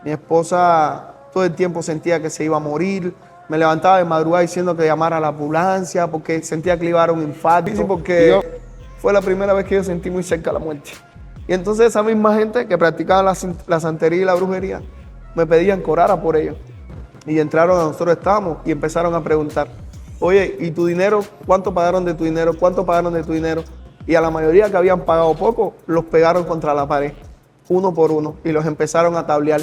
Mi esposa todo el tiempo sentía que se iba a morir. Me levantaba de madrugada diciendo que llamara a la ambulancia porque sentía que le iba a dar un infarto. Sí, porque fue la primera vez que yo sentí muy cerca la muerte. Y entonces esa misma gente que practicaba la santería y la brujería me pedían que orara por ellos. Y entraron a nosotros estábamos y empezaron a preguntar, oye, ¿y tu dinero? ¿Cuánto pagaron de tu dinero? ¿Cuánto pagaron de tu dinero? Y a la mayoría que habían pagado poco, los pegaron contra la pared, uno por uno, y los empezaron a tablear.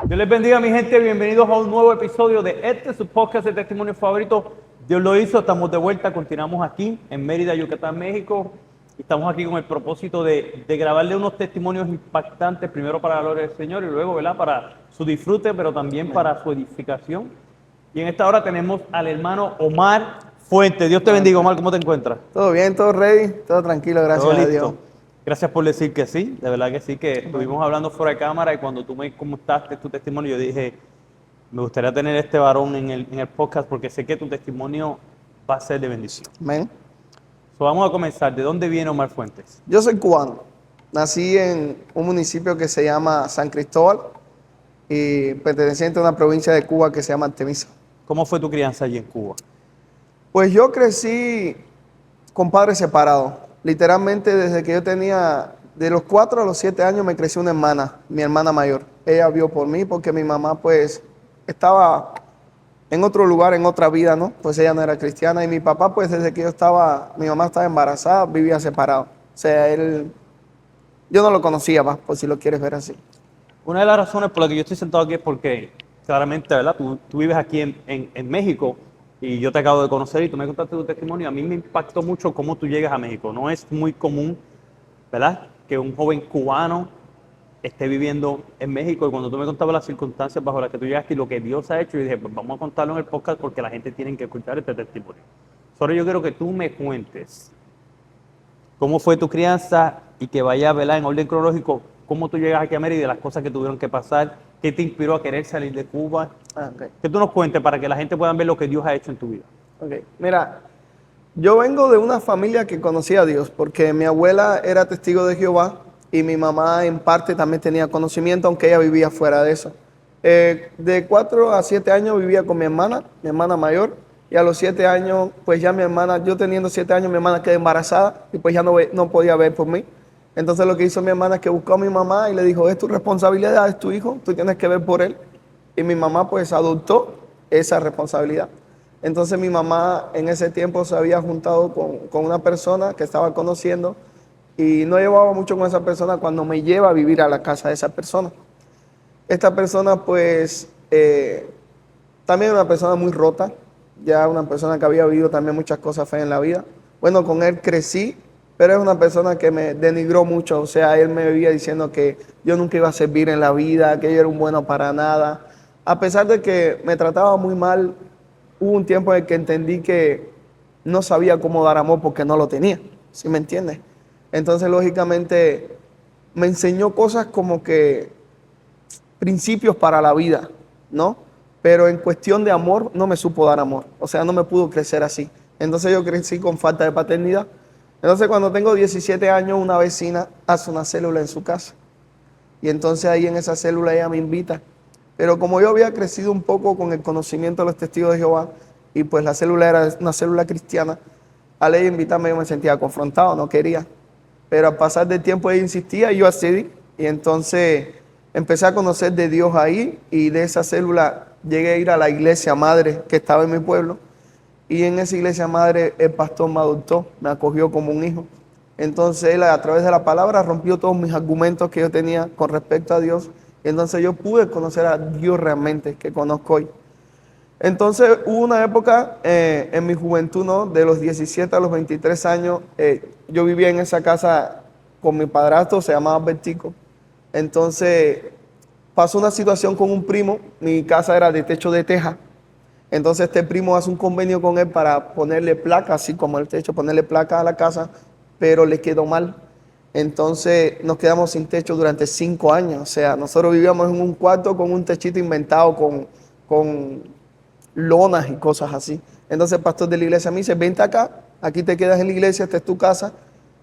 Dios les bendiga, mi gente. Bienvenidos a un nuevo episodio de su podcast de testimonio favorito. Dios lo hizo, estamos de vuelta, continuamos aquí en Mérida, Yucatán, México. Estamos aquí con el propósito de grabarle unos testimonios impactantes, primero para la gloria del Señor y luego, ¿verdad?, para su disfrute, pero también para su edificación. Y en esta hora tenemos al hermano Omar Fuentes. Dios te bendiga, Omar, ¿cómo te encuentras? Todo bien, todo ready, todo tranquilo, gracias ¿Todo a listo? Dios. Gracias por decir que sí, de verdad que sí, que estuvimos hablando fuera de cámara y cuando tú me comentaste tu testimonio, yo dije, me gustaría tener este varón en el podcast porque sé que tu testimonio va a ser de bendición. Amén. Vamos a comenzar. ¿De dónde viene Omar Fuentes? Yo soy cubano, nací en un municipio que se llama San Cristóbal y perteneciente a una provincia de Cuba que se llama Artemisa. ¿Cómo fue tu crianza allí en Cuba? Pues yo crecí con padres separados. Literalmente desde que yo tenía, de los 4 a los 7 años me creció una hermana, mi hermana mayor. Ella vio por mí porque mi mamá pues estaba en otro lugar, en otra vida, ¿no? Pues ella no era cristiana y mi papá pues desde que mi mamá estaba embarazada, vivía separado. O sea, yo no lo conocía, más por si lo quieres ver así. Una de las razones por las que yo estoy sentado aquí es porque claramente, ¿verdad? Tú vives aquí en México y yo te acabo de conocer y tú me contaste tu testimonio. A mí me impactó mucho cómo tú llegas a México. No es muy común, ¿verdad?, que un joven cubano esté viviendo en México y cuando tú me contabas las circunstancias bajo las que tú llegaste y lo que Dios ha hecho, yo dije, pues vamos a contarlo en el podcast porque la gente tiene que escuchar este testimonio. Solo yo quiero que tú me cuentes cómo fue tu crianza y que vaya, ¿verdad?, en orden cronológico, cómo tú llegas aquí a Mérida y las cosas que tuvieron que pasar, qué te inspiró a querer salir de Cuba. Okay. Que tú nos cuentes para que la gente pueda ver lo que Dios ha hecho en tu vida. Okay. Mira, yo vengo de una familia que conocía a Dios porque mi abuela era testigo de Jehová y mi mamá en parte también tenía conocimiento, aunque ella vivía fuera de eso. De 4 a 7 años vivía con mi hermana mayor, y a los 7 años, pues ya mi hermana, yo teniendo 7 años, mi hermana quedó embarazada y pues ya no podía ver por mí. Entonces lo que hizo mi hermana es que buscó a mi mamá y le dijo, es tu responsabilidad, es tu hijo, tú tienes que ver por él. Y mi mamá pues adoptó esa responsabilidad. Entonces mi mamá en ese tiempo se había juntado con una persona que estaba conociendo y no llevaba mucho con esa persona cuando me lleva a vivir a la casa de esa persona. Esta persona pues también era una persona muy rota, ya una persona que había vivido también muchas cosas feas en la vida. Bueno, con él crecí, pero es una persona que me denigró mucho, o sea, él me vivía diciendo que yo nunca iba a servir en la vida, que yo era un bueno para nada. A pesar de que me trataba muy mal, hubo un tiempo en el que entendí que no sabía cómo dar amor porque no lo tenía, ¿sí me entiendes? Entonces, lógicamente, me enseñó cosas como que principios para la vida, ¿no? Pero en cuestión de amor, no me supo dar amor, o sea, no me pudo crecer así. Entonces yo crecí con falta de paternidad. Entonces cuando tengo 17 años, una vecina hace una célula en su casa. Y entonces ahí en esa célula ella me invita. Pero como yo había crecido un poco con el conocimiento de los testigos de Jehová, y pues la célula era una célula cristiana, al ella invitarme yo me sentía confrontado, no quería. Pero al pasar del tiempo ella insistía y yo accedí. Y entonces empecé a conocer de Dios ahí y de esa célula llegué a ir a la iglesia madre que estaba en mi pueblo. Y en esa iglesia madre el pastor me adoptó, me acogió como un hijo. Entonces él a través de la palabra rompió todos mis argumentos que yo tenía con respecto a Dios. Y entonces yo pude conocer a Dios realmente, que conozco hoy. Entonces hubo una época en mi juventud, ¿no?, de los 17 a los 23 años, yo vivía en esa casa con mi padrastro, se llamaba Bertico. Entonces pasó una situación con un primo, mi casa era de techo de teja. Entonces este primo hace un convenio con él para ponerle placa, así como el techo, ponerle placa a la casa, pero le quedó mal. Entonces nos quedamos sin techo durante 5 años. O sea, nosotros vivíamos en un cuarto con un techito inventado con lonas y cosas así. Entonces el pastor de la iglesia me dice, vente acá, aquí te quedas en la iglesia, esta es tu casa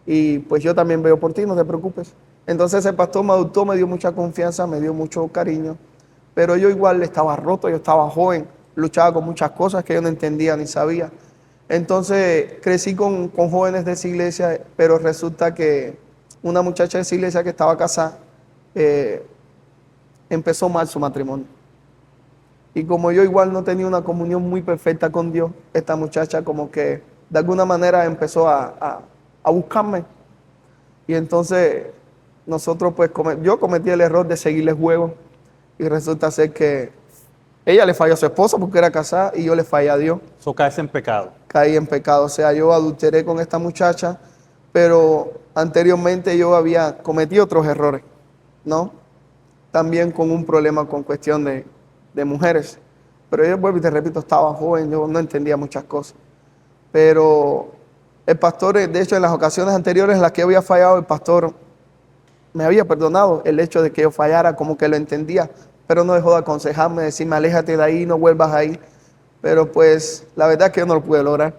y pues yo también veo por ti, no te preocupes. Entonces el pastor me adoptó, me dio mucha confianza, me dio mucho cariño, pero yo igual estaba roto, yo estaba joven, luchaba con muchas cosas que yo no entendía ni sabía. Entonces crecí con jóvenes de esa iglesia, pero resulta que una muchacha de esa iglesia que estaba casada empezó mal su matrimonio. Y como yo igual no tenía una comunión muy perfecta con Dios, esta muchacha como que de alguna manera empezó a buscarme. Y entonces nosotros pues, yo cometí el error de seguirle juego y resulta ser que ella le falló a su esposo porque era casada y yo le fallé a Dios. Eso caes en pecado. Caí en pecado, o sea, yo adulteré con esta muchacha, pero anteriormente yo había cometido otros errores, ¿no? También con un problema con cuestión de mujeres. Pero yo vuelvo y te repito, estaba joven, yo no entendía muchas cosas. Pero el pastor, de hecho, en las ocasiones anteriores en las que yo había fallado, el pastor me había perdonado el hecho de que yo fallara, como que lo entendía, pero no dejó de aconsejarme, decirme, aléjate de ahí, no vuelvas ahí. Pero pues la verdad es que yo no lo pude lograr.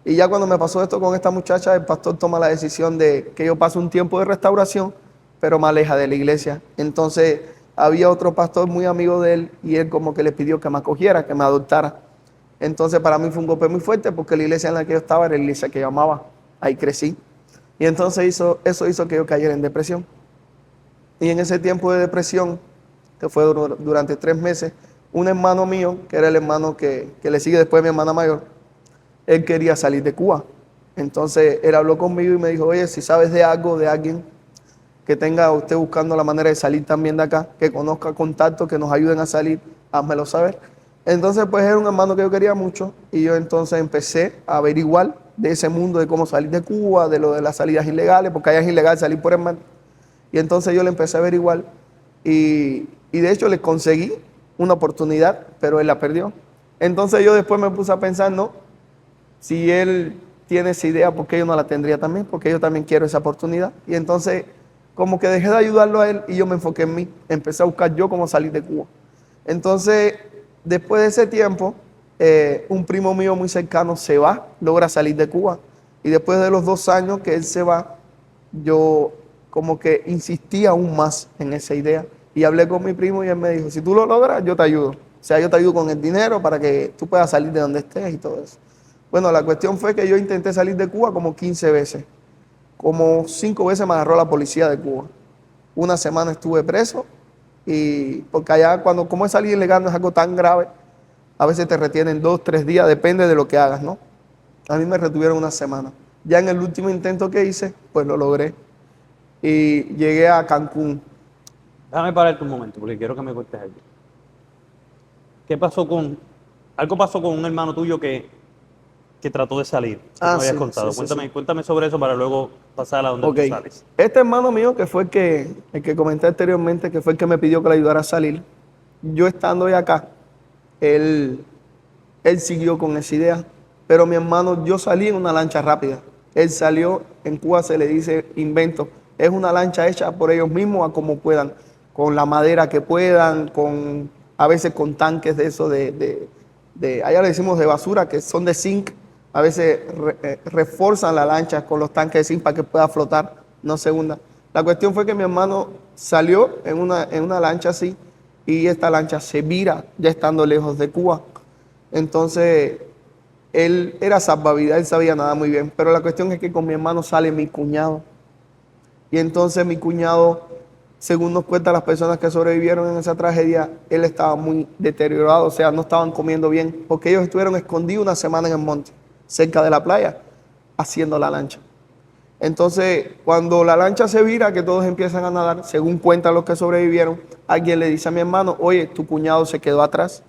Y ya cuando me pasó esto con esta muchacha, el pastor toma la decisión de que yo pase un tiempo de restauración, pero me aleja de la iglesia. Entonces había otro pastor muy amigo de él y él como que le pidió que me acogiera, que me adoptara. Entonces para mí fue un golpe muy fuerte porque la iglesia en la que yo estaba era la iglesia que yo amaba. Ahí crecí. Y entonces eso hizo que yo cayera en depresión. Y en ese tiempo de depresión, que fue durante 3 meses, un hermano mío, que era el hermano que le sigue después de mi hermana mayor, él quería salir de Cuba. Entonces él habló conmigo y me dijo, oye, si sabes de algo, de alguien que tenga usted buscando la manera de salir también de acá, que conozca contactos que nos ayuden a salir, házmelo saber. Entonces pues era un hermano que yo quería mucho y yo entonces empecé a averiguar de ese mundo de cómo salir de Cuba, de lo de las salidas ilegales, porque allá es ilegal salir por el mar. Y entonces yo le empecé a averiguar y de hecho le conseguí una oportunidad, pero él la perdió. Entonces yo después me puse a pensar, no, si él tiene esa idea, ¿por qué yo no la tendría también? Porque yo también quiero esa oportunidad. Y entonces como que dejé de ayudarlo a él y yo me enfoqué en mí. Empecé a buscar yo cómo salir de Cuba. Entonces, después de ese tiempo, un primo mío muy cercano se va, logra salir de Cuba. Y después de los 2 años que él se va, yo como que insistí aún más en esa idea. Y hablé con mi primo y él me dijo, si tú lo logras, yo te ayudo. O sea, yo te ayudo con el dinero para que tú puedas salir de donde estés y todo eso. Bueno, la cuestión fue que yo intenté salir de Cuba como 15 veces. Como 5 veces me agarró la policía de Cuba. Una semana estuve preso y porque allá como es salir ilegal no es algo tan grave, a veces te retienen 2, 3 días, depende de lo que hagas, ¿no? A mí me retuvieron una semana. Ya en el último intento que hice, pues lo logré y llegué a Cancún. Déjame pararte un momento porque quiero que me cuentes algo. ¿Qué pasó algo pasó con un hermano tuyo que trató de salir? Que me habías Sí, contado. sí, sí. Cuéntame sobre eso para luego pasar a donde Ok. tú sales. Este hermano mío, que fue el que comenté anteriormente, que fue el que me pidió que le ayudara a salir, yo estando ya acá, él siguió con esa idea, pero mi hermano, yo salí en una lancha rápida. Él salió, en Cuba se le dice invento, es una lancha hecha por ellos mismos a como puedan, con la madera que puedan, a veces con tanques de eso, allá le decimos de basura, que son de zinc, a veces refuerzan la lancha con los tanques de zinc para que pueda flotar, no se hunda. La cuestión fue que mi hermano salió en una lancha así y esta lancha se vira ya estando lejos de Cuba. Entonces, él era salvavidas, él sabía nada muy bien, pero la cuestión es que con mi hermano sale mi cuñado. Y entonces mi cuñado, según nos cuentan las personas que sobrevivieron en esa tragedia, él estaba muy deteriorado, o sea, no estaban comiendo bien, porque ellos estuvieron escondidos una semana en el monte, cerca de la playa, haciendo la lancha. Entonces, cuando la lancha se vira, que todos empiezan a nadar, según cuentan los que sobrevivieron, alguien le dice a mi hermano, oye, tu cuñado se quedó atrás.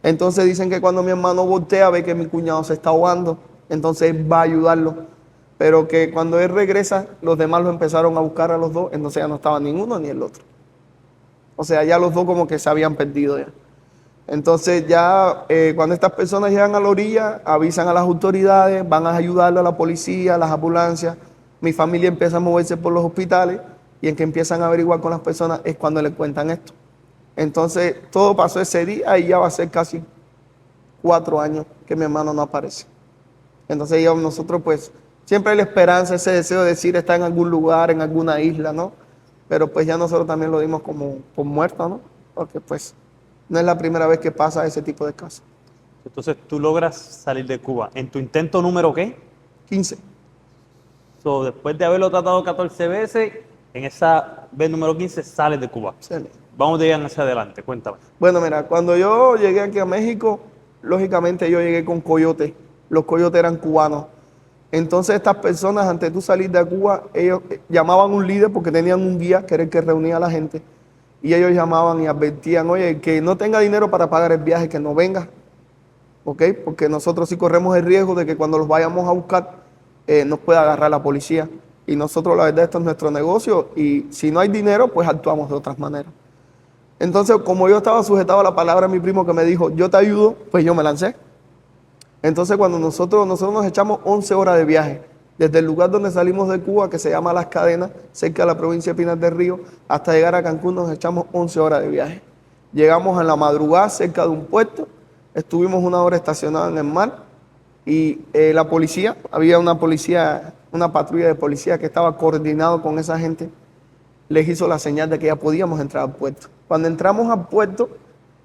Entonces dicen que cuando mi hermano voltea, ve que mi cuñado se está ahogando, entonces él va a ayudarlo. Pero que cuando él regresa, los demás lo empezaron a buscar a los dos, entonces ya no estaba ni uno ni el otro. O sea, ya los dos como que se habían perdido ya. Entonces ya cuando estas personas llegan a la orilla, avisan a las autoridades, van a ayudarle a la policía, a las ambulancias, Mi familia empieza a moverse por los hospitales y en que empiezan a averiguar con las personas es cuando le cuentan esto. Entonces, todo pasó ese día y ya va a ser casi 4 años que mi hermano no aparece. Entonces, ya nosotros pues, siempre hay la esperanza, ese deseo de decir está en algún lugar, en alguna isla, ¿no? Pero pues ya nosotros también lo dimos como por muerto, ¿no? Porque pues no es la primera vez que pasa ese tipo de casos. Entonces tú logras salir de Cuba. ¿En tu intento número qué? 15. So, después de haberlo tratado 14 veces, en esa vez número 15 sales de Cuba. Excelente. Vamos de ahí hacia adelante, cuéntame. Bueno, mira, cuando yo llegué aquí a México, lógicamente yo llegué con coyotes. Los coyotes eran cubanos. Entonces estas personas, antes de tú salir de Cuba, ellos llamaban a un líder porque tenían un guía que era el que reunía a la gente. Y ellos llamaban y advertían, oye, el que no tenga dinero para pagar el viaje, que no venga. ¿Ok? Porque nosotros sí corremos el riesgo de que cuando los vayamos a buscar, nos pueda agarrar la policía. Y nosotros, la verdad, esto es nuestro negocio y si no hay dinero, pues actuamos de otras maneras. Entonces, como yo estaba sujetado a la palabra de mi primo que me dijo, yo te ayudo, pues yo me lancé. Entonces, cuando nosotros nos echamos 11 horas de viaje, desde el lugar donde salimos de Cuba, que se llama Las Cadenas, cerca de la provincia de Pinar del Río, hasta llegar a Cancún nos echamos 11 horas de viaje. Llegamos en la madrugada cerca de un puerto, estuvimos 1 hora estacionados en el mar y la policía, había una policía, una patrulla de policía que estaba coordinado con esa gente, les hizo la señal de que ya podíamos entrar al puerto. Cuando entramos al puerto,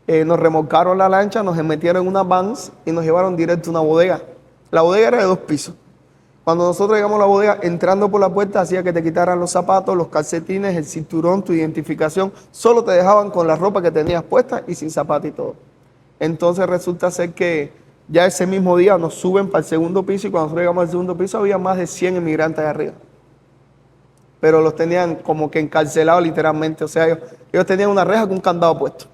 nos remolcaron la lancha, nos metieron en una vans y nos llevaron directo a una bodega. La bodega era de 2 pisos. Cuando nosotros llegamos a la bodega, entrando por la puerta, hacía que te quitaran los zapatos, los calcetines, el cinturón, tu identificación. Solo te dejaban con la ropa que tenías puesta y sin zapatos y todo. Entonces resulta ser que ya ese mismo día nos suben para el segundo piso y cuando nosotros llegamos al segundo piso había más de 100 inmigrantes ahí arriba. Pero los tenían como que encarcelados literalmente. O sea, ellos tenían una reja con un candado puesto.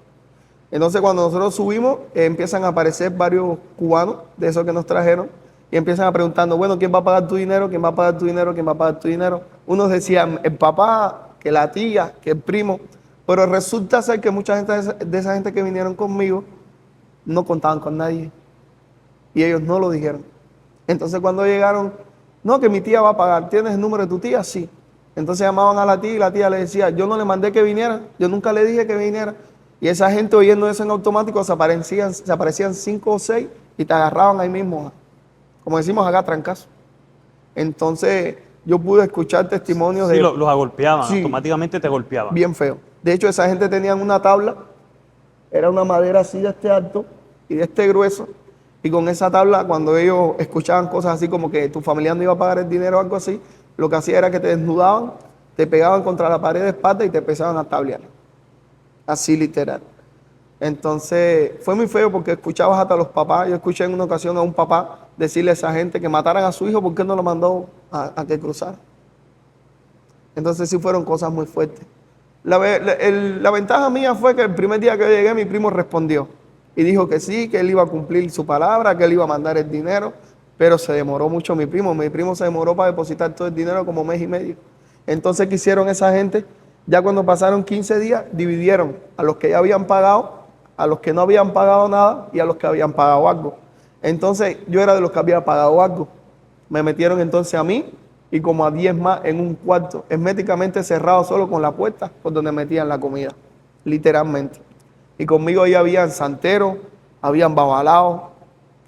Entonces cuando nosotros subimos, empiezan a aparecer varios cubanos de esos que nos trajeron y empiezan a preguntarnos, bueno, ¿quién va a pagar tu dinero? ¿Quién va a pagar tu dinero? ¿Quién va a pagar tu dinero? Unos decían, el papá, que la tía, que el primo, pero resulta ser que mucha gente de esa gente que vinieron conmigo no contaban con nadie y ellos no lo dijeron. Entonces cuando llegaron, no, que mi tía va a pagar, ¿tienes el número de tu tía? Sí. Entonces llamaban a la tía y la tía le decía, yo no le mandé que viniera, yo nunca le dije que viniera. Y esa gente oyendo eso en automático se aparecían 5 o 6 y te agarraban ahí mismo, como decimos acá, trancazo. Entonces yo pude escuchar testimonios Sí, de... los agolpeaban, Sí, automáticamente te golpeaban. bien feo. De hecho, esa gente tenía una tabla, era una madera así de este alto y de este grueso, y con esa tabla, cuando ellos escuchaban cosas así como que tu familia no iba a pagar el dinero o algo así, lo que hacía era que te desnudaban, te pegaban contra la pared de espalda y te empezaban a tablear. Así literal. Entonces fue muy feo porque escuchabas hasta los papás. Yo escuché en una ocasión a un papá decirle a esa gente que mataran a su hijo porque no lo mandó a que cruzara. Entonces sí fueron cosas muy fuertes. La ventaja mía fue que el primer día que yo llegué mi primo respondió y dijo que sí, que él iba a cumplir su palabra, que él iba a mandar el dinero, pero se demoró mucho mi primo. Mi primo se demoró para depositar todo el dinero como 1 mes y medio. Entonces, ¿qué hicieron esa gente? Ya cuando pasaron 15 días, dividieron a los que ya habían pagado, a los que no habían pagado nada y a los que habían pagado algo. Entonces, yo era de los que había pagado algo. Me metieron entonces a mí y como a 10 más en un cuarto, herméticamente cerrado solo con la puerta por donde metían la comida, literalmente. Y conmigo ahí habían santeros, habían babalaos,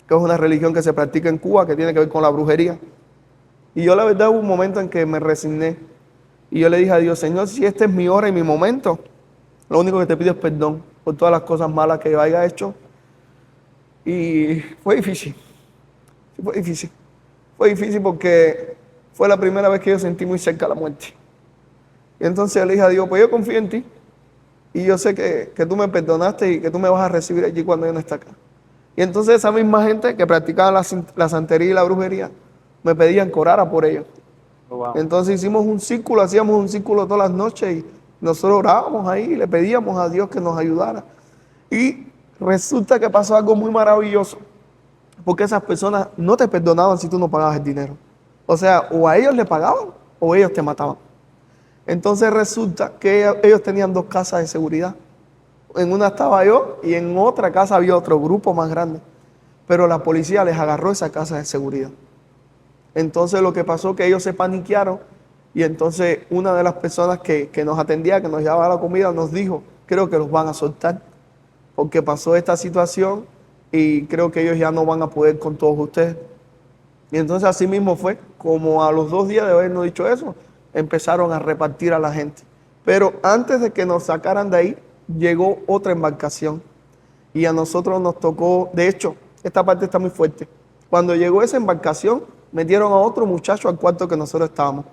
que es una religión que se practica en Cuba, que tiene que ver con la brujería. Y yo la verdad hubo un momento en que me resigné. Y yo le dije a Dios, Señor, si esta es mi hora y mi momento, lo único que te pido es perdón por todas las cosas malas que yo haya hecho. Y fue difícil, sí, fue difícil. Fue difícil porque fue la primera vez que yo sentí muy cerca la muerte. Y entonces le dije a Dios, pues yo confío en ti. Y yo sé que tú me perdonaste y que tú me vas a recibir allí cuando yo no esté acá. Y entonces esa misma gente que practicaba la santería y la brujería, me pedían que orara por ellos. Oh, wow. Entonces hicimos un círculo, hacíamos un círculo todas las noches y nosotros orábamos ahí y le pedíamos a Dios que nos ayudara. Y resulta que pasó algo muy maravilloso, porque esas personas no te perdonaban si tú no pagabas el dinero. O sea, o a ellos le pagaban o ellos te mataban. Entonces resulta que ellos tenían 2 casas de seguridad. En una estaba yo y en otra casa había otro grupo más grande. Pero la policía les agarró esa casa de seguridad. Entonces lo que pasó es que ellos se paniquearon y entonces una de las personas que nos atendía, que nos llevaba la comida, nos dijo, creo que los van a soltar porque pasó esta situación y creo que ellos ya no van a poder con todos ustedes. Y entonces así mismo fue, como a los 2 días de habernos dicho eso, empezaron a repartir a la gente. Pero antes de que nos sacaran de ahí, llegó otra embarcación y a nosotros nos tocó, de hecho, esta parte está muy fuerte. Cuando llegó esa embarcación, metieron a otro muchacho al cuarto que nosotros estábamos.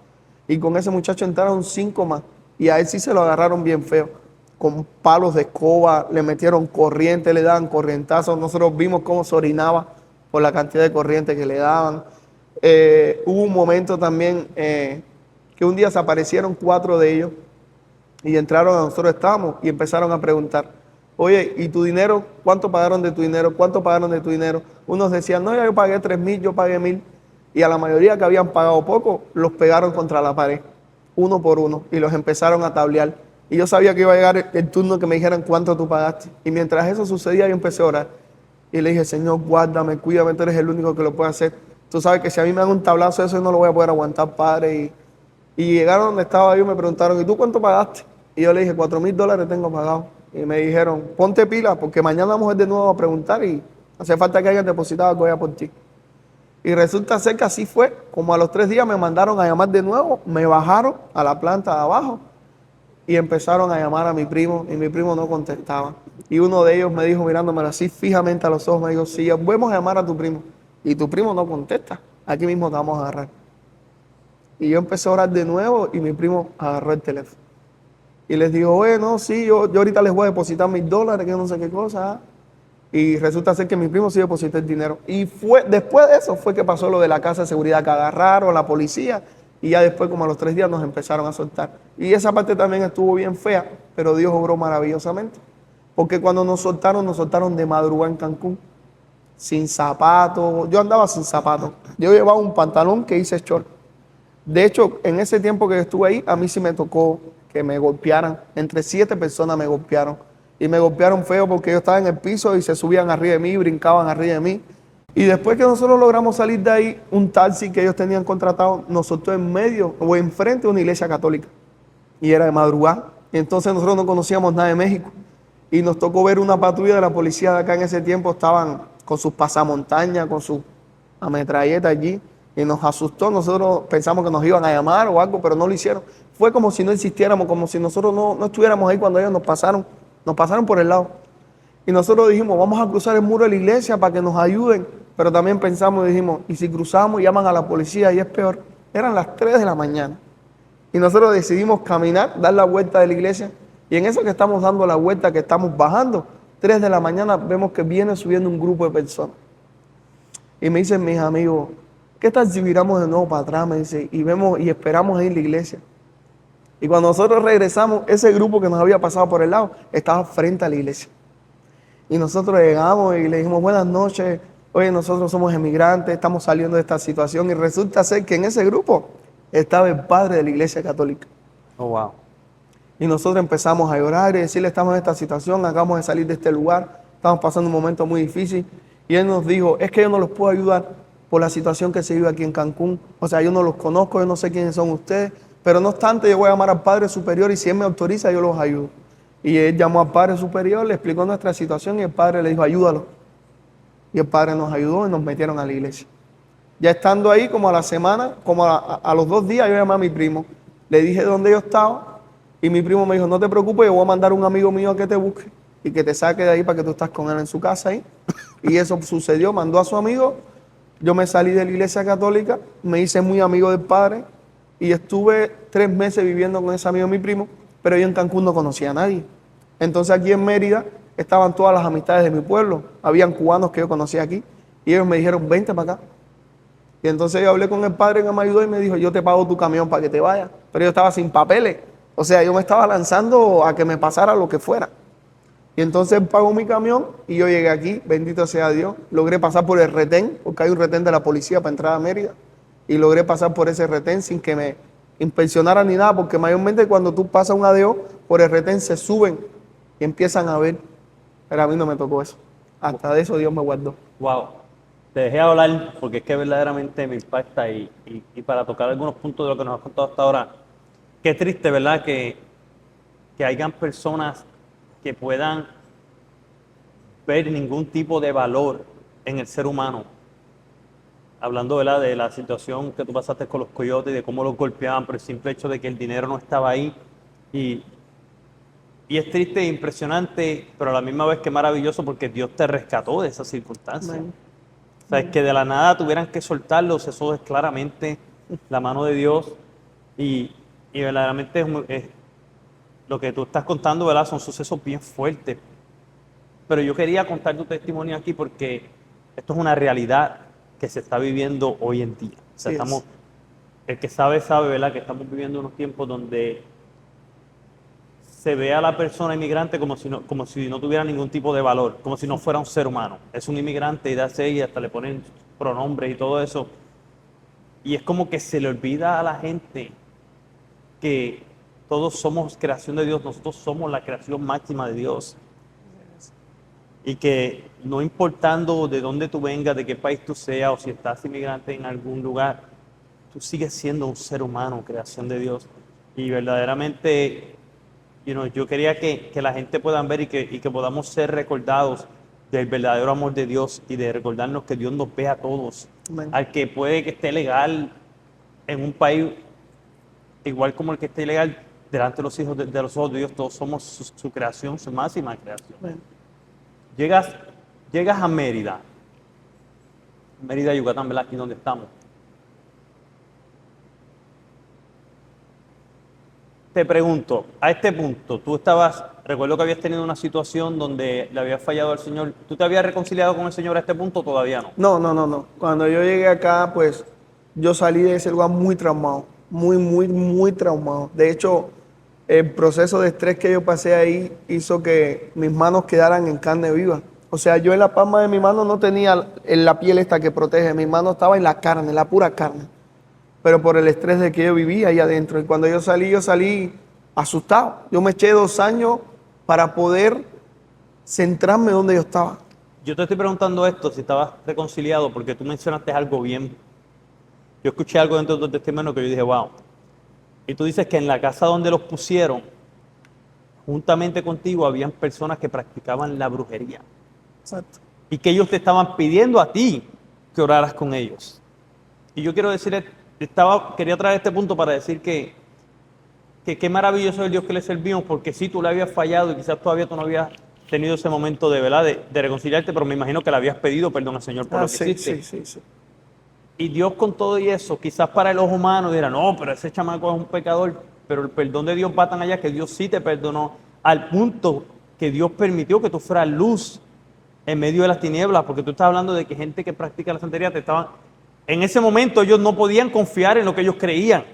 Y con ese muchacho entraron 5 más. Y a él sí se lo agarraron bien feo. Con palos de escoba, le metieron corriente, le daban corrientazos. Nosotros vimos cómo se orinaba por la cantidad de corriente que le daban. Hubo un momento también que un día se aparecieron 4 de ellos y entraron a nosotros estábamos y empezaron a preguntar, oye, ¿y tu dinero? ¿Cuánto pagaron de tu dinero? ¿Cuánto pagaron de tu dinero? Unos decían, no, ya yo pagué 3,000, yo pagué 1,000. Y a la mayoría que habían pagado poco, los pegaron contra la pared, uno por uno, y los empezaron a tablear. Y yo sabía que iba a llegar el turno que me dijeran cuánto tú pagaste. Y mientras eso sucedía, yo empecé a orar. Y le dije, Señor, guárdame, cuídame, tú eres el único que lo puede hacer. Tú sabes que si a mí me dan un tablazo de eso, yo no lo voy a poder aguantar, Padre. Y llegaron donde estaba yo y me preguntaron, ¿y tú cuánto pagaste? Y yo le dije, $4,000 tengo pagado. Y me dijeron, ponte pila, porque mañana vamos a ir de nuevo a preguntar y hace falta que hayan depositado algo ya por ti. Y resulta ser que así fue. Como a los 3 días me mandaron a llamar de nuevo, me bajaron a la planta de abajo y empezaron a llamar a mi primo y mi primo no contestaba. Y uno de ellos me dijo, mirándome así fijamente a los ojos, me dijo, si volvemos a llamar a tu primo y tu primo no contesta, aquí mismo te vamos a agarrar. Y yo empecé a orar de nuevo y mi primo agarró el teléfono. Y les dijo, bueno, sí, yo ahorita les voy a depositar $1,000, que no sé qué cosa. Y resulta ser que mi primo sí depositó el dinero. Y después de eso fue que pasó lo de la casa de seguridad que agarraron, la policía. Y ya después, como a los 3 días, nos empezaron a soltar. Y esa parte también estuvo bien fea, pero Dios obró maravillosamente. Porque cuando nos soltaron de madrugada en Cancún, sin zapatos. Yo andaba sin zapatos. Yo llevaba un pantalón que hice short. De hecho, en ese tiempo que estuve ahí, a mí sí me tocó que me golpearan. Entre 7 personas me golpearon. Y me golpearon feo porque yo estaba en el piso y se subían arriba de mí, brincaban arriba de mí. Y después que nosotros logramos salir de ahí, un taxi que ellos tenían contratado nos soltó en medio o enfrente de una iglesia católica. Y era de madrugada. Y entonces nosotros no conocíamos nada de México. Y nos tocó ver una patrulla de la policía de acá en ese tiempo. Estaban con sus pasamontañas, con sus ametralletas allí. Y nos asustó. Nosotros pensamos que nos iban a llamar o algo, pero no lo hicieron. Fue como si no existiéramos, como si nosotros no estuviéramos ahí cuando ellos nos pasaron. Nos pasaron por el lado. Y nosotros dijimos, vamos a cruzar el muro de la iglesia para que nos ayuden. Pero también pensamos y dijimos, y si cruzamos y llaman a la policía y es peor. Eran las 3 de la mañana. Y nosotros decidimos caminar, dar la vuelta de la iglesia. Y en eso que estamos dando la vuelta, que estamos bajando, 3 de la mañana vemos que viene subiendo un grupo de personas. Y me dicen mis amigos, ¿qué tal si viramos de nuevo para atrás? Me dice, y vemos y esperamos ahí en la iglesia. Y cuando nosotros regresamos, ese grupo que nos había pasado por el lado estaba frente a la iglesia. Y nosotros llegamos y le dijimos, buenas noches, oye, nosotros somos emigrantes, estamos saliendo de esta situación. Y resulta ser que en ese grupo estaba el padre de la iglesia católica. Oh, wow. Y nosotros empezamos a llorar y decirle, estamos en esta situación, acabamos de salir de este lugar, estamos pasando un momento muy difícil. Y él nos dijo, es que yo no los puedo ayudar por la situación que se vive aquí en Cancún. O sea, yo no los conozco, yo no sé quiénes son ustedes. Pero no obstante, yo voy a llamar al Padre Superior y si Él me autoriza, yo los ayudo. Y él llamó al Padre Superior, le explicó nuestra situación y el Padre le dijo, ayúdalo. Y el Padre nos ayudó y nos metieron a la iglesia. Ya estando ahí, como a la semana, como a los 2 días, yo llamé a mi primo. Le dije dónde yo estaba y mi primo me dijo, no te preocupes, yo voy a mandar a un amigo mío a que te busque y que te saque de ahí para que tú estás con él en su casa ahí. Y eso sucedió, mandó a su amigo. Yo me salí de la iglesia católica, me hice muy amigo del Padre. Y estuve 3 meses viviendo con ese amigo de mi primo, pero yo en Cancún no conocía a nadie. Entonces aquí en Mérida estaban todas las amistades de mi pueblo. Habían cubanos que yo conocía aquí. Y ellos me dijeron, vente para acá. Y entonces yo hablé con el padre que me ayudó y me dijo, yo te pago tu camión para que te vayas. Pero yo estaba sin papeles. O sea, yo me estaba lanzando a que me pasara lo que fuera. Y entonces él pagó mi camión y yo llegué aquí, bendito sea Dios. Logré pasar por el retén, porque hay un retén de la policía para entrar a Mérida. Y logré pasar por ese retén sin que me inspeccionaran ni nada, porque mayormente cuando tú pasas un ADO, por el retén se suben y empiezan a ver. Pero a mí no me tocó eso. Hasta de eso Dios me guardó. Wow. te dejé hablar porque es que verdaderamente me impacta y para tocar algunos puntos de lo que nos has contado hasta ahora, qué triste, ¿verdad? Que hayan personas que puedan ver ningún tipo de valor en el ser humano. Hablando, ¿verdad?, de la situación que tú pasaste con los coyotes y de cómo los golpeaban por el simple hecho de que el dinero no estaba ahí. Y, y es triste e impresionante, pero a la misma vez que maravilloso porque Dios te rescató de esas circunstancias. Amén. O sea, es que de la nada tuvieran que soltarlos, eso es claramente la mano de Dios. Y verdaderamente lo que tú estás contando, ¿verdad?, son sucesos bien fuertes. Pero yo quería contar tu testimonio aquí porque esto es una realidad que se está viviendo hoy en día. O sea, Sí es. el que sabe, sabe, ¿verdad?, que estamos viviendo unos tiempos donde se ve a la persona inmigrante como si no tuviera ningún tipo de valor, como si no fuera un ser humano. Es un inmigrante y da y hasta le ponen pronombres y todo eso. Y es como que se le olvida a la gente que todos somos creación de Dios, nosotros somos la creación máxima de Dios. Y que no importando de dónde tú vengas, de qué país tú seas o si estás inmigrante en algún lugar, tú sigues siendo un ser humano, creación de Dios. Y verdaderamente, yo quería que la gente pueda ver y que podamos ser recordados del verdadero amor de Dios y de recordarnos que Dios nos ve a todos. Amén. Al que puede que esté legal en un país igual como el que esté ilegal, delante de los hijos de los ojos de Dios, todos somos su creación, su máxima creación. Amén. Llegas a Mérida, Yucatán, ¿verdad? Aquí donde estamos. Te pregunto, a este punto, recuerdo que habías tenido una situación donde le habías fallado al Señor. ¿Tú te habías reconciliado con el Señor a este punto o todavía no? No, no, no, no. Cuando yo llegué acá, pues yo salí de ese lugar muy traumado, muy, muy, muy traumado. De hecho, el proceso de estrés que yo pasé ahí hizo que mis manos quedaran en carne viva. O sea, yo en la palma de mi mano no tenía la piel esta que protege, mi mano estaba en la carne, la pura carne. Pero por el estrés de que yo vivía ahí adentro. Y cuando yo salí asustado. Yo me eché 2 años para poder centrarme donde yo estaba. Yo te estoy preguntando esto, si estabas reconciliado, porque tú mencionaste algo bien. Yo escuché algo dentro de tu testimonio que yo dije, wow. Y tú dices que en la casa donde los pusieron, juntamente contigo, habían personas que practicaban la brujería. Exacto. Y que ellos te estaban pidiendo a ti que oraras con ellos. Y yo quiero decirle, quería traer este punto para decir que qué maravilloso es el Dios que le servimos, porque si tú le habías fallado y quizás todavía tú no habías tenido ese momento de, ¿verdad?, de reconciliarte, pero me imagino que le habías pedido perdón al Señor por lo que Sí, hiciste. sí. Y Dios con todo y eso, quizás para el ojo humano dirá, no, pero ese chamaco es un pecador, pero el perdón de Dios va tan allá que Dios sí te perdonó, al punto que Dios permitió que tú fueras luz en medio de las tinieblas, porque tú estás hablando de que gente que practica la santería en ese momento ellos no podían confiar en lo que ellos creían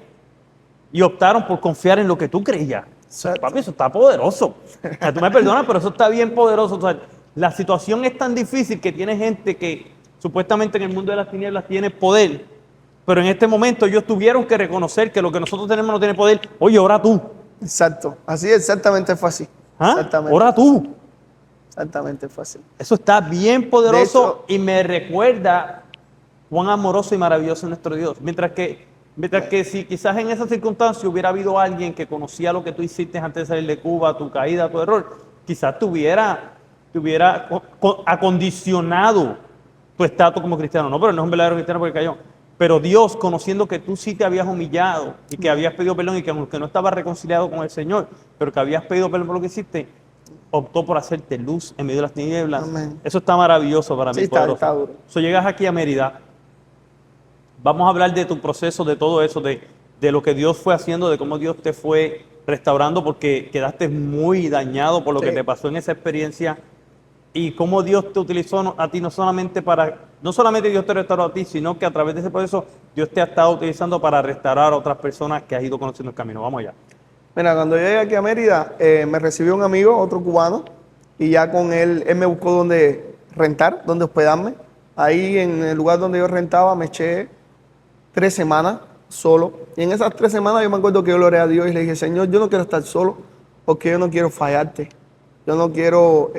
y optaron por confiar en lo que tú creías. Exacto. Papi, eso está poderoso. O sea, tú me perdonas, pero eso está bien poderoso. O sea, la situación es tan difícil que tiene gente que supuestamente en el mundo de las tinieblas tiene poder, pero en este momento ellos tuvieron que reconocer que lo que nosotros tenemos no tiene poder. Oye, ora tú. Exacto. Así exactamente fue así. ¿Ah? Exactamente. Ora tú. Exactamente fue así. Eso está bien poderoso De hecho, y me recuerda cuán amoroso y maravilloso es nuestro Dios. Mientras que si quizás en esa circunstancia hubiera habido alguien que conocía lo que tú hiciste antes de salir de Cuba, tu caída, tu error, quizás te hubiera acondicionado tu estatus como cristiano. No, pero no es un verdadero cristiano porque cayó. Pero Dios, conociendo que tú sí te habías humillado y que habías pedido perdón y que aunque no estabas reconciliado con el Señor, pero que habías pedido perdón por lo que hiciste, optó por hacerte luz en medio de las tinieblas. Amén. Eso está maravilloso para mí. Sí, está duro. So, llegas aquí a Mérida. Vamos a hablar de tu proceso, de todo eso, de lo que Dios fue haciendo, de cómo Dios te fue restaurando, porque quedaste muy dañado por lo que te pasó en esa experiencia, y cómo Dios te utilizó a ti no solamente Dios te restauró a ti, sino que a través de ese proceso Dios te ha estado utilizando para restaurar a otras personas que has ido conociendo el camino. Vamos allá. Mira, cuando yo llegué aquí a Mérida, me recibió un amigo, otro cubano, y ya con él me buscó donde rentar, donde hospedarme. Ahí en el lugar donde yo rentaba me eché 3 semanas solo. Y en esas 3 semanas yo me acuerdo que yo le oré a Dios y le dije, Señor, yo no quiero estar solo porque yo no quiero fallarte. Yo no quiero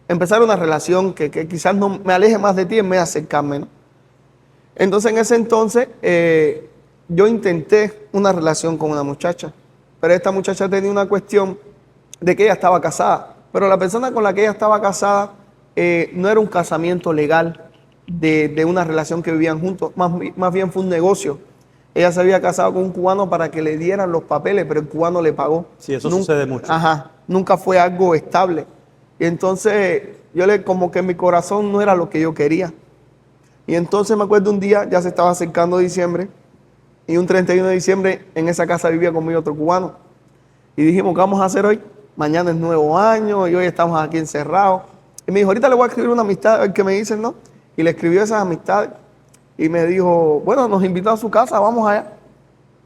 empezar una relación que quizás no me aleje más de ti en vez de acercarme, ¿no? Entonces, en ese entonces, yo intenté una relación con una muchacha, pero esta muchacha tenía una cuestión de que ella estaba casada, pero la persona con la que ella estaba casada no era un casamiento legal de una relación que vivían juntos, más bien fue un negocio. Ella se había casado con un cubano para que le dieran los papeles, pero el cubano le pagó. Sí, eso sucede mucho. Ajá, nunca fue algo estable. Y entonces como que mi corazón no era lo que yo quería. Y entonces me acuerdo un día, ya se estaba acercando diciembre, y un 31 de diciembre en esa casa vivía conmigo otro cubano. Y dijimos, ¿qué vamos a hacer hoy? Mañana es nuevo año y hoy estamos aquí encerrados. Y me dijo, ahorita le voy a escribir una amistad, a ver qué me dicen, ¿no? Y le escribió esas amistades. Y me dijo, bueno, nos invitó a su casa, vamos allá.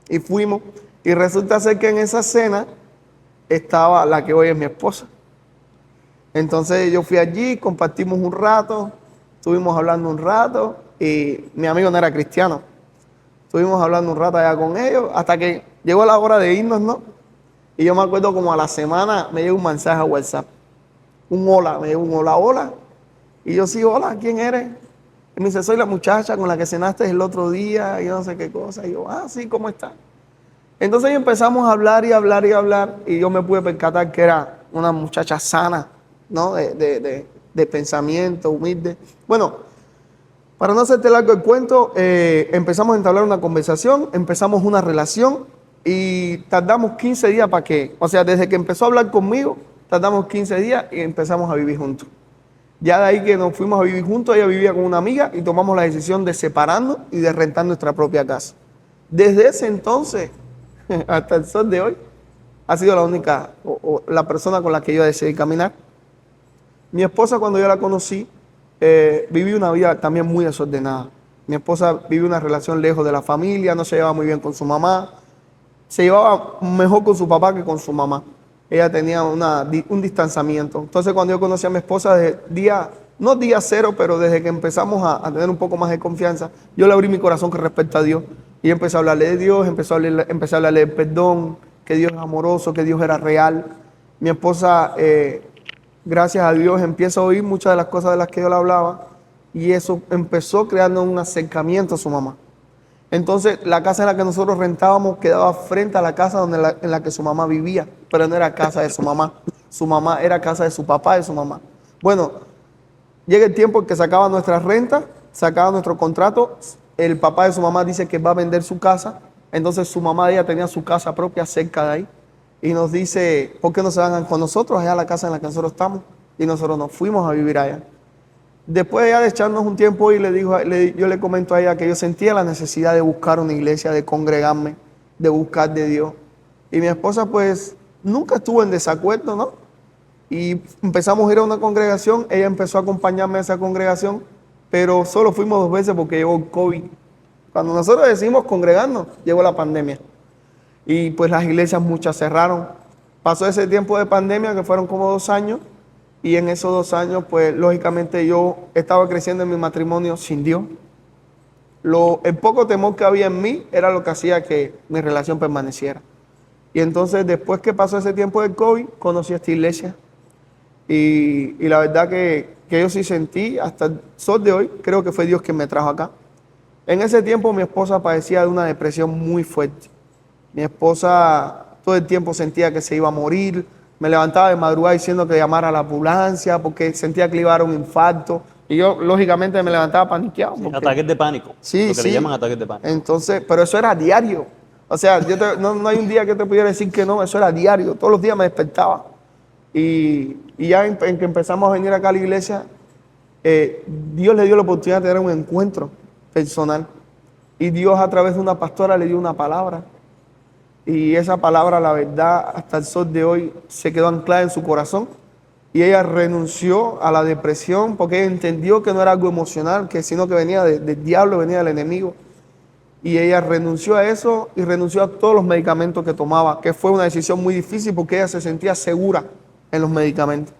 Y fuimos. Y resulta ser que en esa cena estaba la que hoy es mi esposa. Entonces yo fui allí, compartimos un rato, estuvimos hablando un rato, y mi amigo no era cristiano. Estuvimos hablando un rato allá con ellos, hasta que llegó la hora de irnos, ¿no? Y yo me acuerdo como a la semana me llegó un mensaje a WhatsApp. Un hola, me llegó un hola, hola. Y yo sí, hola, ¿quién eres? Y me dice, soy la muchacha con la que cenaste el otro día, y yo no sé qué cosa. Y yo, sí, ¿cómo está? Entonces empezamos a hablar y hablar y hablar, y yo me pude percatar que era una muchacha sana, ¿no? De pensamiento, humilde. Bueno, para no hacerte largo el cuento, empezamos a entablar una conversación, empezamos una relación y tardamos 15 días para que, o sea, desde que empezó a hablar conmigo, tardamos 15 días y empezamos a vivir juntos. Ya de ahí que nos fuimos a vivir juntos, ella vivía con una amiga y tomamos la decisión de separarnos y de rentar nuestra propia casa. Desde ese entonces hasta el sol de hoy, ha sido la única, o la persona con la que yo decidí caminar. Mi esposa, cuando yo la conocí, viví una vida también muy desordenada. Mi esposa vive una relación lejos de la familia, no se llevaba muy bien con su mamá, se llevaba mejor con su papá que con su mamá. Ella tenía un distanciamiento. Entonces, cuando yo conocí a mi esposa, no día cero, pero desde que empezamos a tener un poco más de confianza, yo le abrí mi corazón con respecto a Dios. Y empecé a hablarle de Dios, empecé a hablarle del perdón, que Dios es amoroso, que Dios era real. Mi esposa, gracias a Dios, empieza a oír muchas de las cosas de las que yo le hablaba, y eso empezó creando un acercamiento a su mamá. Entonces, la casa en la que nosotros rentábamos quedaba frente a la casa en la que su mamá vivía, pero no era casa de su mamá. Su mamá era casa de su papá y de su mamá. Bueno, llega el tiempo en que sacaba nuestra renta, sacaba nuestro contrato. El papá de su mamá dice que va a vender su casa. Entonces, su mamá de ella tenía su casa propia cerca de ahí. Y nos dice, ¿por qué no se van con nosotros allá a la casa en la que nosotros estamos? Y nosotros nos fuimos a vivir allá. Después ya de echarnos un tiempo y yo le comento a ella que yo sentía la necesidad de buscar una iglesia, de congregarme, de buscar de Dios. Y mi esposa pues nunca estuvo en desacuerdo, ¿no? Y empezamos a ir a una congregación, ella empezó a acompañarme a esa congregación, pero solo fuimos 2 veces porque llegó el COVID. Cuando nosotros decidimos congregarnos, llegó la pandemia. Y pues las iglesias muchas cerraron. Pasó ese tiempo de pandemia que fueron como 2 años. Y en esos 2 años, pues lógicamente yo estaba creciendo en mi matrimonio sin Dios. El poco temor que había en mí era lo que hacía que mi relación permaneciera. Y entonces, después que pasó ese tiempo del COVID, conocí a esta iglesia. Y la verdad que yo sí sentí, hasta el sol de hoy, creo que fue Dios quien me trajo acá. En ese tiempo mi esposa padecía de una depresión muy fuerte. Mi esposa todo el tiempo sentía que se iba a morir. Me levantaba de madrugada diciendo que llamara a la ambulancia porque sentía que le iba a dar un infarto. Y yo, lógicamente, me levantaba paniqueado. Sí, ataques de pánico. Sí, lo que le llaman ataques de pánico. Entonces, pero eso era diario. O sea, no hay un día que te pudiera decir que no, eso era diario. Todos los días me despertaba. Y ya en que empezamos a venir acá a la iglesia, Dios le dio la oportunidad de tener un encuentro personal. Y Dios, a través de una pastora, le dio una palabra. Y esa palabra, la verdad, hasta el sol de hoy se quedó anclada en su corazón. Y ella renunció a la depresión porque ella entendió que no era algo emocional, sino que venía del diablo, venía del enemigo. Y ella renunció a eso y renunció a todos los medicamentos que tomaba, que fue una decisión muy difícil porque ella se sentía segura en los medicamentos.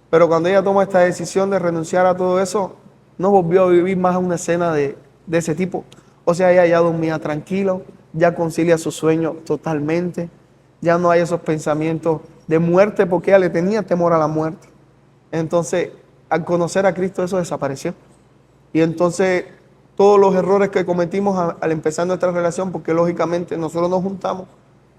Pero cuando ella toma esta decisión de renunciar a todo eso, no volvió a vivir más una escena de ese tipo. O sea, ella ya dormía tranquilo, ya concilia su sueño totalmente, ya no hay esos pensamientos de muerte porque ella le tenía temor a la muerte. Entonces, al conocer a Cristo eso desapareció. Y entonces todos los errores que cometimos al empezar nuestra relación, porque lógicamente nosotros nos juntamos,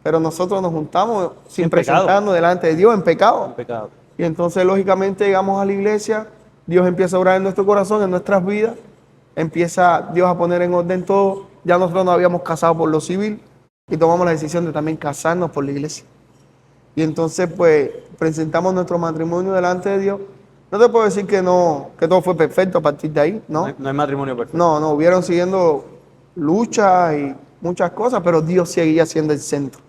pero nosotros nos juntamos sin En pecado. presentarnos delante de Dios en pecado. Un pecado. Y entonces lógicamente llegamos a la iglesia, Dios empieza a orar en nuestro corazón, en nuestras vidas, empieza Dios a poner en orden todo. Ya nosotros nos habíamos casado por lo civil y tomamos la decisión de también casarnos por la iglesia. Y entonces pues presentamos nuestro matrimonio delante de Dios. No te puedo decir que no, que todo fue perfecto a partir de ahí, ¿no? No hay matrimonio perfecto. No, hubieron siguiendo luchas y muchas cosas, pero Dios seguía siendo el centro.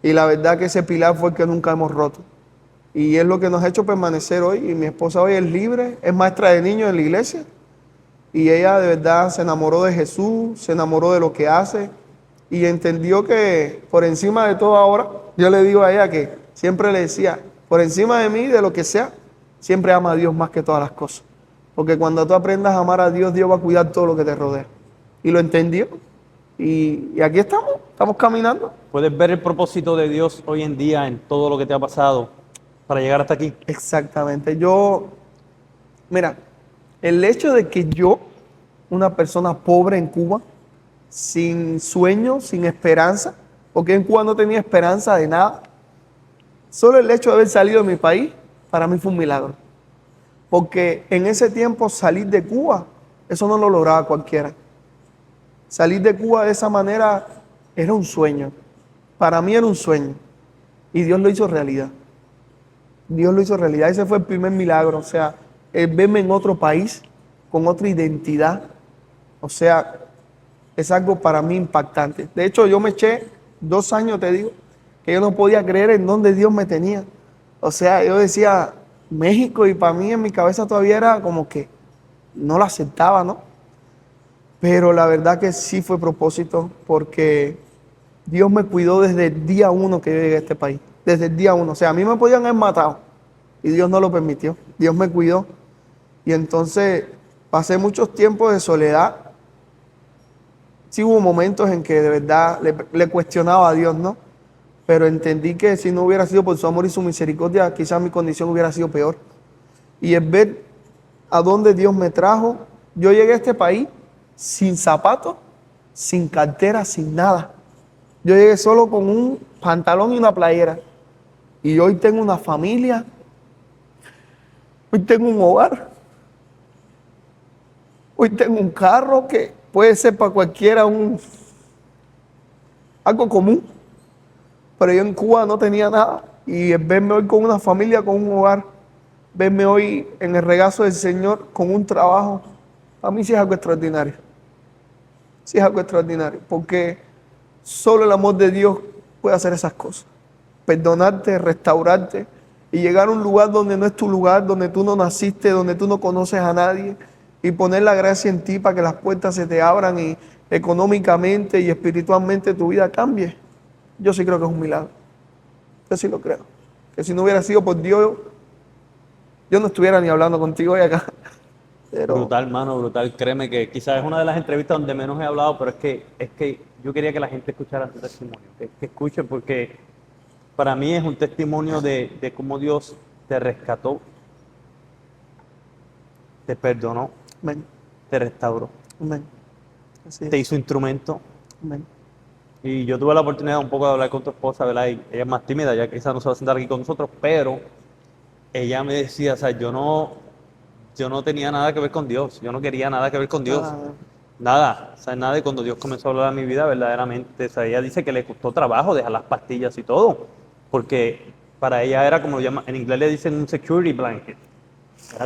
Y la verdad que ese pilar fue el que nunca hemos roto. Y es lo que nos ha hecho permanecer hoy. Y mi esposa hoy es libre, es maestra de niños en la iglesia. Y ella de verdad se enamoró de Jesús, se enamoró de lo que hace. Y entendió que por encima de todo ahora, yo le digo a ella que siempre le decía, por encima de mí, de lo que sea, siempre ama a Dios más que todas las cosas. Porque cuando tú aprendas a amar a Dios, Dios va a cuidar todo lo que te rodea. Y lo entendió. Y aquí estamos caminando. Puedes ver el propósito de Dios hoy en día en todo lo que te ha pasado para llegar hasta aquí. Exactamente. Mira, el hecho de que yo, una persona pobre en Cuba, sin sueño, sin esperanza, porque en Cuba no tenía esperanza de nada, solo el hecho de haber salido de mi país, para mí fue un milagro. Porque en ese tiempo salir de Cuba, eso no lo lograba cualquiera. Salir de Cuba de esa manera era un sueño. Para mí era un sueño. Y Dios lo hizo realidad. Dios lo hizo realidad. Ese fue el primer milagro. O sea, el verme en otro país, con otra identidad. O sea, es algo para mí impactante. De hecho, yo me eché 2 años, te digo, que yo no podía creer en dónde Dios me tenía. O sea, yo decía México y para mí en mi cabeza todavía era como que no lo aceptaba, ¿no? Pero la verdad que sí fue propósito porque Dios me cuidó desde el día 1 que yo llegué a este país. Desde el día 1. O sea, a mí me podían haber matado y Dios no lo permitió. Dios me cuidó. Y entonces pasé muchos tiempos de soledad. Sí hubo momentos en que de verdad le cuestionaba a Dios, ¿no? Pero entendí que si no hubiera sido por su amor y su misericordia, quizás mi condición hubiera sido peor. Y el ver a dónde Dios me trajo, yo llegué a este país sin zapatos, sin cartera, sin nada. Yo llegué solo con un pantalón y una playera. Y hoy tengo una familia, hoy tengo un hogar, hoy tengo un carro que puede ser para cualquiera algo común. Pero yo en Cuba no tenía nada. Y el verme hoy con una familia, con un hogar, verme hoy en el regazo del Señor con un trabajo, para mí sí es algo extraordinario. Sí es algo extraordinario, porque solo el amor de Dios puede hacer esas cosas. Perdonarte, restaurarte y llegar a un lugar donde no es tu lugar, donde tú no naciste, donde tú no conoces a nadie y poner la gracia en ti para que las puertas se te abran y económicamente y espiritualmente tu vida cambie. Yo sí creo que es un milagro. Yo sí lo creo. Que si no hubiera sido por Dios, yo no estuviera ni hablando contigo hoy acá. Pero Brutal, mano, brutal. Créeme que quizás es una de las entrevistas donde menos he hablado, pero es que yo quería que la gente escuchara tu testimonio, que escuchen, porque para mí es un testimonio de cómo Dios te rescató, te perdonó, amén, te restauró, amén. Así te es. hizo instrumento. Amén. Y yo tuve la oportunidad un poco de hablar con tu esposa, ¿verdad? Y ella es más tímida, ya quizás no se va a sentar aquí con nosotros, pero ella me decía, o sea, yo no tenía nada que ver con Dios, yo no quería nada que ver con Dios. Ah, Nada, o sea, nada. Y cuando Dios comenzó a hablar a mi vida, verdaderamente, o sea, ella dice que le costó trabajo dejar las pastillas y todo, porque para ella era como, en inglés le dicen un security blanket. Ese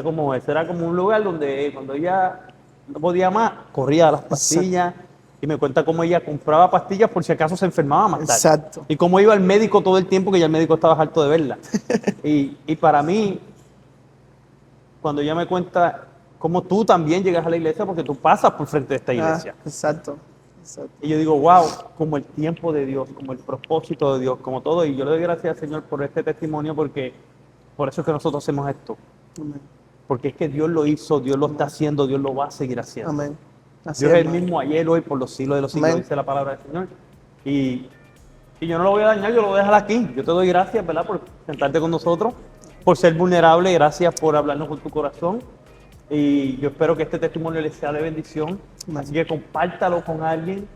era como un lugar donde cuando ella no podía más, corría a las pastillas. Y me cuenta cómo ella compraba pastillas por si acaso se enfermaba más tarde. exacto. Y cómo iba al médico todo el tiempo, que ya el médico estaba harto de verla. Y para mí, cuando ella me cuenta cómo tú también llegas a la iglesia, porque tú pasas por frente de esta iglesia. Exacto. Exacto. Y yo digo, wow, como el tiempo de Dios, como el propósito de Dios, como todo. Y yo le doy gracias al Señor por este testimonio, porque por eso es que nosotros hacemos esto. Amén. Porque es que Dios lo hizo, Dios lo está haciendo, Dios lo va a seguir haciendo. Amén. Así Dios es el hermano. mismo ayer, hoy, por los siglos de los siglos, Amén. dice la palabra del Señor. Y yo no lo voy a dañar, yo lo voy a dejar aquí. Yo te doy gracias, ¿verdad?, por sentarte con nosotros. por ser vulnerable, gracias por hablarnos con tu corazón. Y yo espero que este testimonio les sea de bendición. Así que compártalo con alguien.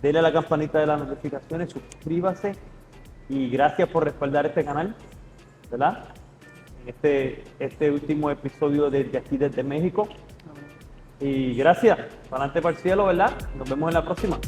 Dele a la campanita de las notificaciones, suscríbase. Y gracias por respaldar este canal, ¿verdad? Este último episodio desde aquí, desde México. Y gracias. Para adelante, para el cielo, ¿verdad? Nos vemos en la próxima.